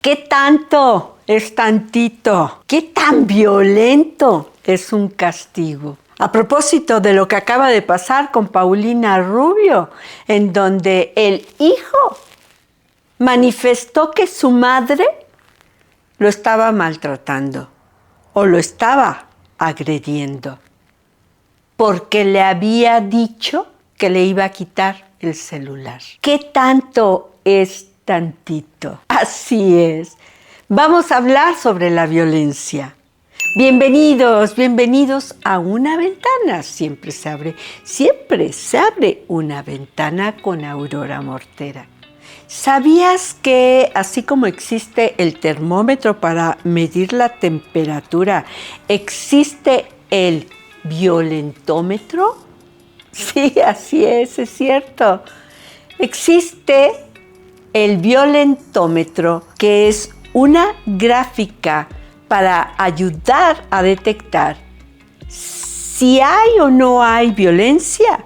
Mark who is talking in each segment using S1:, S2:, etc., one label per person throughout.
S1: ¿Qué tanto es tantito? ¿Qué tan violento es un castigo? A propósito de lo que acaba de pasar con Paulina Rubio, en donde el hijo manifestó que su madre lo estaba maltratando o lo estaba agrediendo porque le había dicho que le iba a quitar el celular. ¿Qué tanto es tantito? Así es. Vamos a hablar sobre la violencia. Bienvenidos a Una Ventana. Siempre se abre una ventana con Aurora Mortera. ¿Sabías que así como existe el termómetro para medir la temperatura, existe el violentómetro? Sí, así es cierto. Existe el violentómetro, que es una gráfica para ayudar a detectar si hay o no hay violencia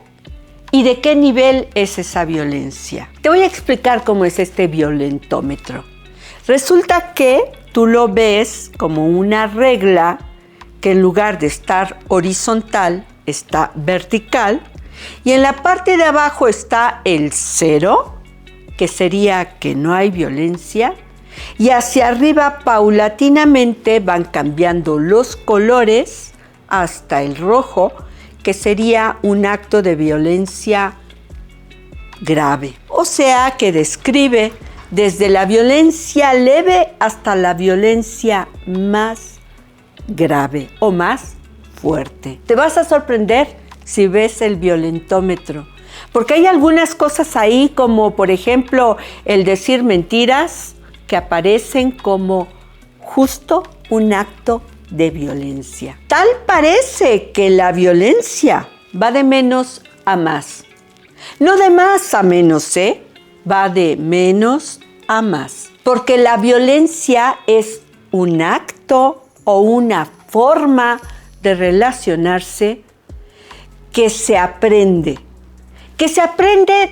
S1: y de qué nivel es esa violencia. Te voy a explicar cómo es este violentómetro. Resulta que tú lo ves como una regla que en lugar de estar horizontal, está vertical, y en la parte de abajo está el 0, que sería que no hay violencia, y hacia arriba paulatinamente van cambiando los colores hasta el rojo, que sería un acto de violencia grave. O sea que describe desde la violencia leve hasta la violencia más grave o más fuerte. Te vas a sorprender si ves el violentómetro, porque hay algunas cosas ahí, como por ejemplo el decir mentiras, que aparecen como justo un acto de violencia. Tal parece que la violencia va de menos a más. No de más a menos, va de menos a más. Porque la violencia es un acto o una forma de relacionarse que se aprende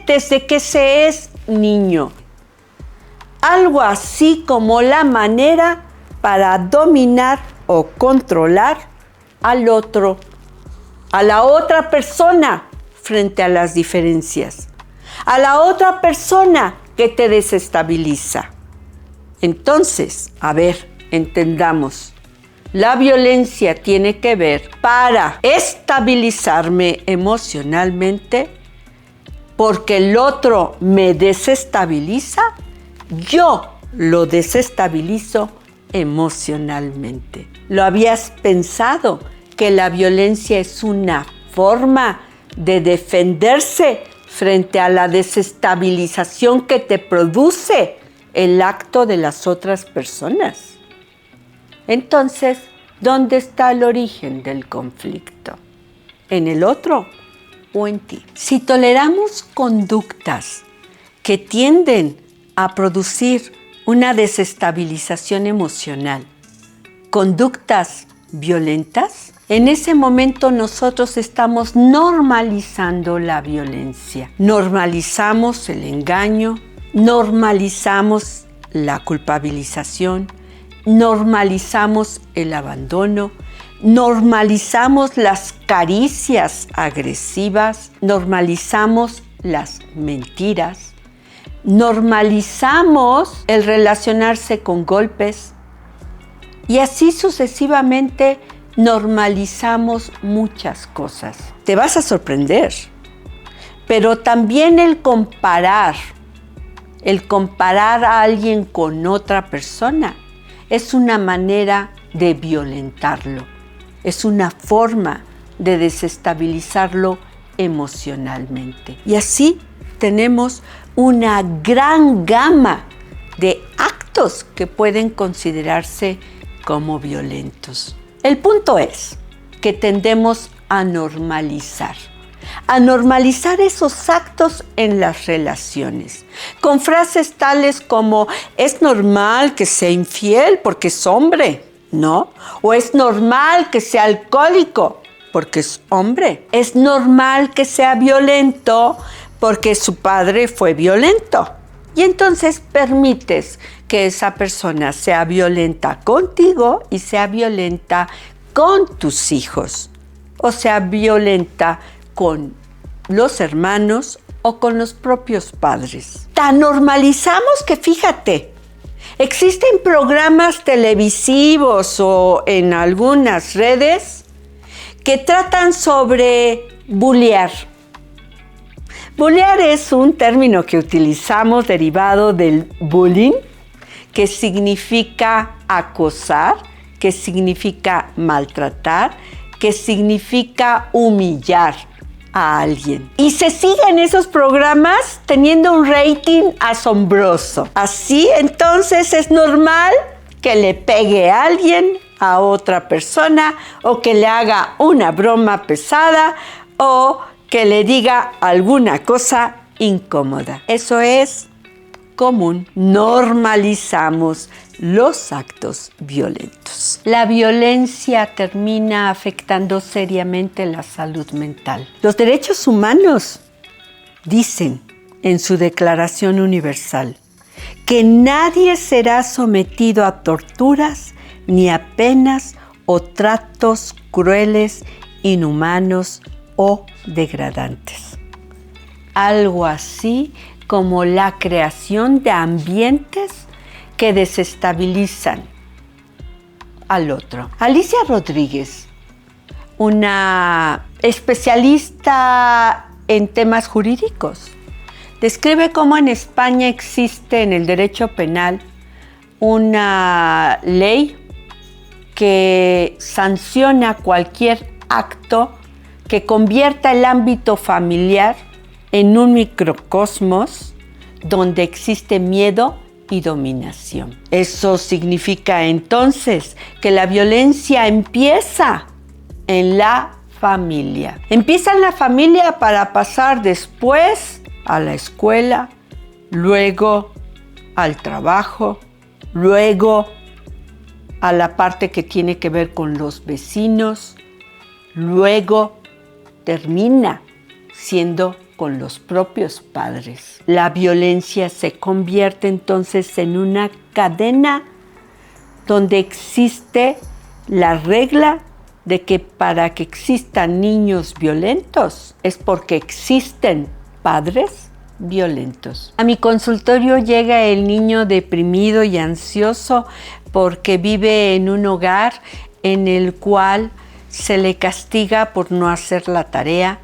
S1: desde que se es niño. Algo así como la manera para dominar o controlar al otro, a la otra persona frente a las diferencias, a la otra persona que te desestabiliza. Entonces, a ver, entendamos, la violencia tiene que ver para estabilizarme emocionalmente, porque el otro me desestabiliza, yo lo desestabilizo emocionalmente. ¿Lo habías pensado? Que la violencia es una forma de defenderse frente a la desestabilización que te produce el acto de las otras personas. Entonces, ¿dónde está el origen del conflicto? ¿En el otro o en ti? Si toleramos conductas que tienden a producir una desestabilización emocional, conductas violentas, en ese momento nosotros estamos normalizando la violencia. Normalizamos el engaño, normalizamos la culpabilización, normalizamos el abandono, normalizamos las caricias agresivas, normalizamos las mentiras, normalizamos el relacionarse con golpes y así sucesivamente normalizamos muchas cosas. Te vas a sorprender, pero también el comparar a alguien con otra persona es una manera de violentarlo, es una forma de desestabilizarlo emocionalmente. Y así tenemos una gran gama de actos que pueden considerarse como violentos. El punto es que tendemos a normalizar esos actos en las relaciones, con frases tales como: es normal que sea infiel porque es hombre, ¿no? O es normal que sea alcohólico porque es hombre. Es normal que sea violento porque su padre fue violento. Y entonces permites que esa persona sea violenta contigo y sea violenta con tus hijos, o sea violenta con los hermanos o con los propios padres. Tan normalizamos que, fíjate, existen programas televisivos o en algunas redes que tratan sobre bullear. Bullear es un término que utilizamos derivado del bullying, que significa acosar, que significa maltratar, que significa humillar a alguien. Y se siguen esos programas teniendo un rating asombroso. Así, entonces, es normal que le pegue a alguien, a otra persona, o que le haga una broma pesada, o que le diga alguna cosa incómoda. Eso es común. Normalizamos los actos violentos. La violencia termina afectando seriamente la salud mental. Los derechos humanos dicen en su Declaración Universal que nadie será sometido a torturas ni a penas o tratos crueles, inhumanos o degradantes. Algo así como la creación de ambientes que desestabilizan al otro. Alicia Rodríguez, una especialista en temas jurídicos, describe cómo en España existe en el derecho penal una ley que sanciona cualquier acto que convierta el ámbito familiar en un microcosmos donde existe miedo y dominación. Eso significa entonces que la violencia empieza en la familia. Empieza en la familia para pasar después a la escuela, luego al trabajo, luego a la parte que tiene que ver con los vecinos, luego termina siendo con los propios padres. La violencia se convierte entonces en una cadena donde existe la regla de que para que existan niños violentos es porque existen padres violentos. A mi consultorio llega el niño deprimido y ansioso porque vive en un hogar en el cual se le castiga por no hacer la tarea,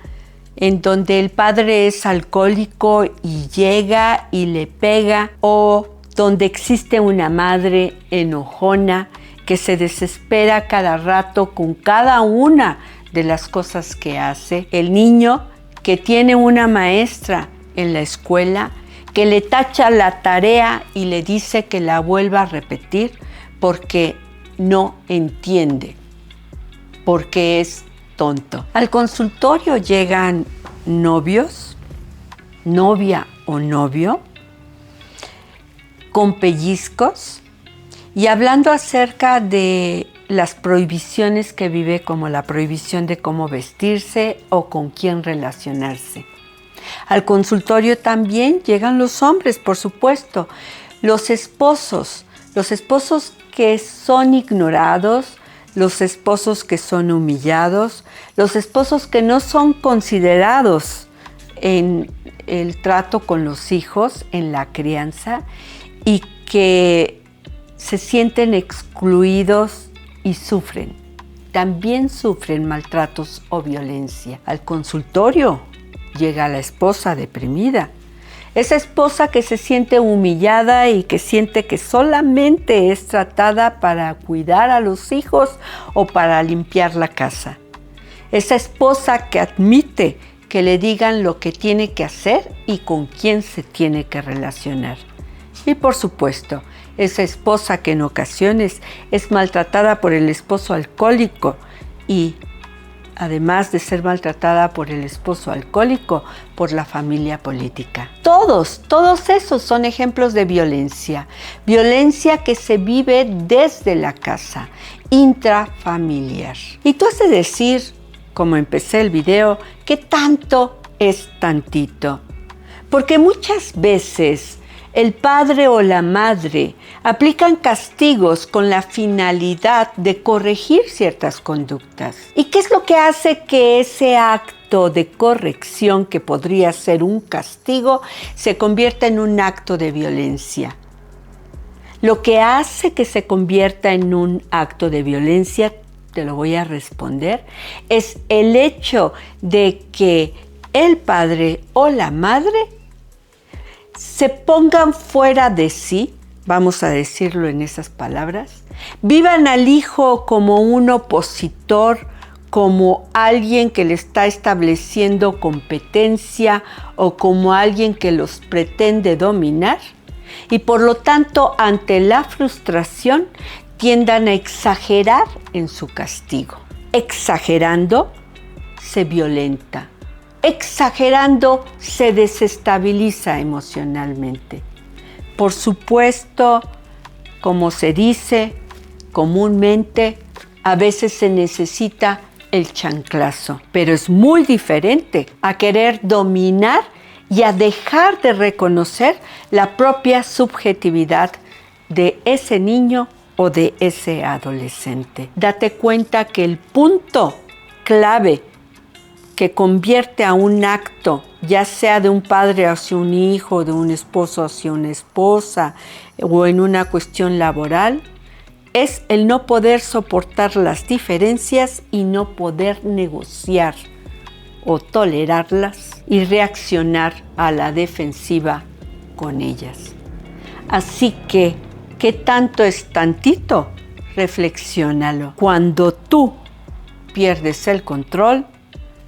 S1: en donde el padre es alcohólico y llega y le pega, o donde existe una madre enojona que se desespera cada rato con cada una de las cosas que hace. El niño que tiene una maestra en la escuela que le tacha la tarea y le dice que la vuelva a repetir porque no entiende, porque es tonto. Al consultorio llegan novios, novia o novio, con pellizcos y hablando acerca de las prohibiciones que vive, como la prohibición de cómo vestirse o con quién relacionarse. Al consultorio también llegan los hombres, por supuesto, los esposos que son ignorados, los esposos que son humillados, los esposos que no son considerados en el trato con los hijos, en la crianza, y que se sienten excluidos y sufren. También sufren maltratos o violencia. Al consultorio llega la esposa deprimida. Esa esposa que se siente humillada y que siente que solamente es tratada para cuidar a los hijos o para limpiar la casa. Esa esposa que admite que le digan lo que tiene que hacer y con quién se tiene que relacionar. Y por supuesto, esa esposa que en ocasiones es maltratada por el esposo alcohólico y además de ser maltratada por el esposo alcohólico, por la familia política. Todos esos son ejemplos de violencia. Violencia que se vive desde la casa, intrafamiliar. Y tú has de decir, como empecé el video, ¿qué tanto es tantito? Porque muchas veces el padre o la madre aplican castigos con la finalidad de corregir ciertas conductas. ¿Y qué es lo que hace que ese acto de corrección, que podría ser un castigo, se convierta en un acto de violencia? Lo que hace que se convierta en un acto de violencia, te lo voy a responder, es el hecho de que el padre o la madre se pongan fuera de sí, vamos a decirlo en esas palabras, vivan al hijo como un opositor, como alguien que le está estableciendo competencia o como alguien que los pretende dominar, y por lo tanto, ante la frustración, tiendan a exagerar en su castigo. Exagerando, se violenta. Exagerando, se desestabiliza emocionalmente. Por supuesto, como se dice comúnmente, a veces se necesita el chanclazo, pero es muy diferente a querer dominar y a dejar de reconocer la propia subjetividad de ese niño o de ese adolescente. Date cuenta que el punto clave que convierte a un acto, ya sea de un padre hacia un hijo, de un esposo hacia una esposa, o en una cuestión laboral, es el no poder soportar las diferencias y no poder negociar o tolerarlas y reaccionar a la defensiva con ellas. Así que, ¿qué tanto es tantito? Reflexiónalo. Cuando tú pierdes el control,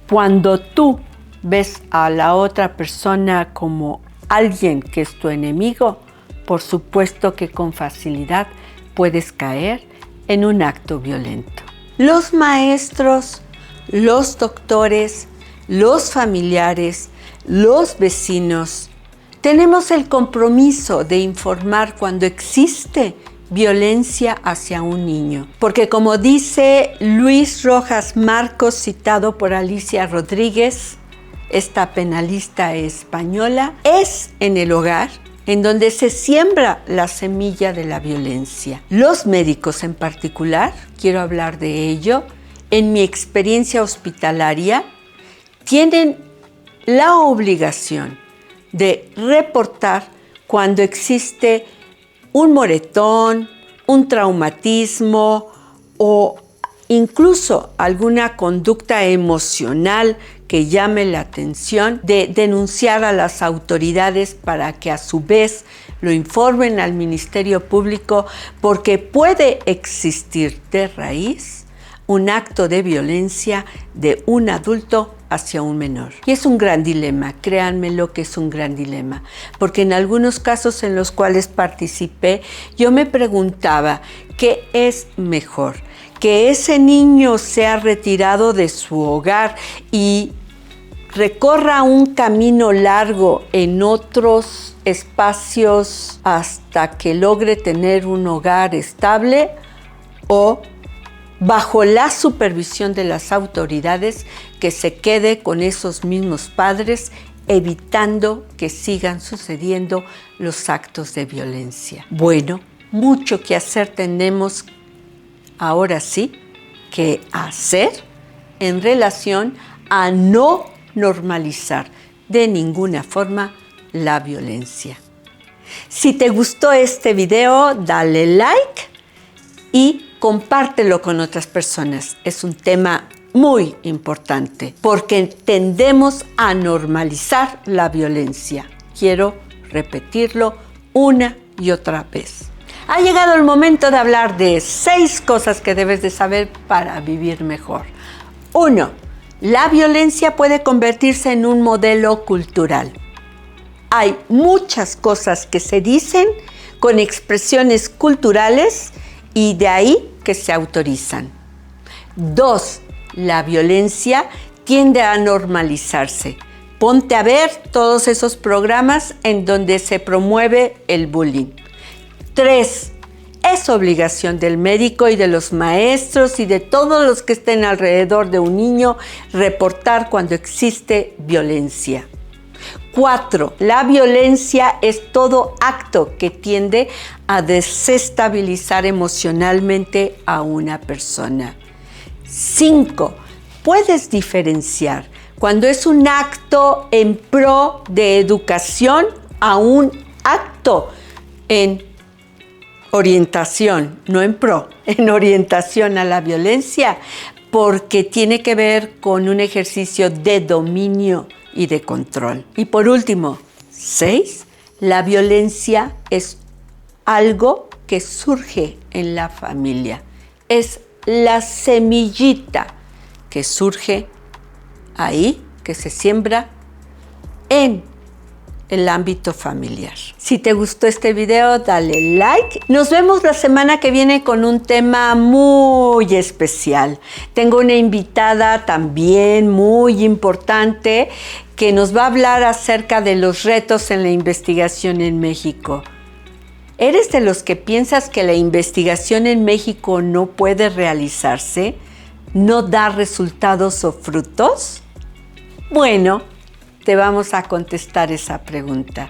S1: cuando tú ves a la otra persona como alguien que es tu enemigo, por supuesto que con facilidad puedes caer en un acto violento. Los maestros, los doctores, los familiares, los vecinos, tenemos el compromiso de informar cuando existe violencia hacia un niño. Porque como dice Luis Rojas Marcos, citado por Alicia Rodríguez, esta penalista española, es en el hogar en donde se siembra la semilla de la violencia. Los médicos en particular, quiero hablar de ello, en mi experiencia hospitalaria, tienen la obligación de reportar cuando existe un moretón, un traumatismo o incluso alguna conducta emocional que llame la atención, de denunciar a las autoridades para que a su vez lo informen al Ministerio Público, porque puede existir de raíz un acto de violencia de un adulto hacia un menor. Y es un gran dilema, créanmelo que es un gran dilema, porque en algunos casos en los cuales participé, yo me preguntaba, ¿qué es mejor? ¿Que ese niño sea retirado de su hogar y recorra un camino largo en otros espacios hasta que logre tener un hogar estable, o bajo la supervisión de las autoridades que se quede con esos mismos padres, evitando que sigan sucediendo los actos de violencia? Bueno, mucho que hacer tenemos ahora sí que hacer en relación a no normalizar de ninguna forma la violencia. Si te gustó este video, dale like y compártelo con otras personas. Es un tema muy importante porque tendemos a normalizar la violencia. Quiero repetirlo una y otra vez. Ha llegado el momento de hablar de 6 cosas que debes de saber para vivir mejor. 1. La violencia puede convertirse en un modelo cultural. Hay muchas cosas que se dicen con expresiones culturales y de ahí que se autorizan. 2. La violencia tiende a normalizarse. Ponte a ver todos esos programas en donde se promueve el bullying. 3. Es obligación del médico y de los maestros y de todos los que estén alrededor de un niño reportar cuando existe violencia. 4. La violencia es todo acto que tiende a desestabilizar emocionalmente a una persona. 5. Puedes diferenciar cuando es un acto en pro de educación a un acto en orientación, no en pro, en orientación a la violencia, porque tiene que ver con un ejercicio de dominio y de control. Y por último, 6, la violencia es algo que surge en la familia. Es la semillita que surge ahí, que se siembra en el ámbito familiar. Si te gustó este video, dale like. Nos vemos la semana que viene con un tema muy especial. Tengo una invitada también muy importante que nos va a hablar acerca de los retos en la investigación en México. ¿Eres de los que piensas que la investigación en México no puede realizarse? ¿No da resultados o frutos? Bueno, te vamos a contestar esa pregunta.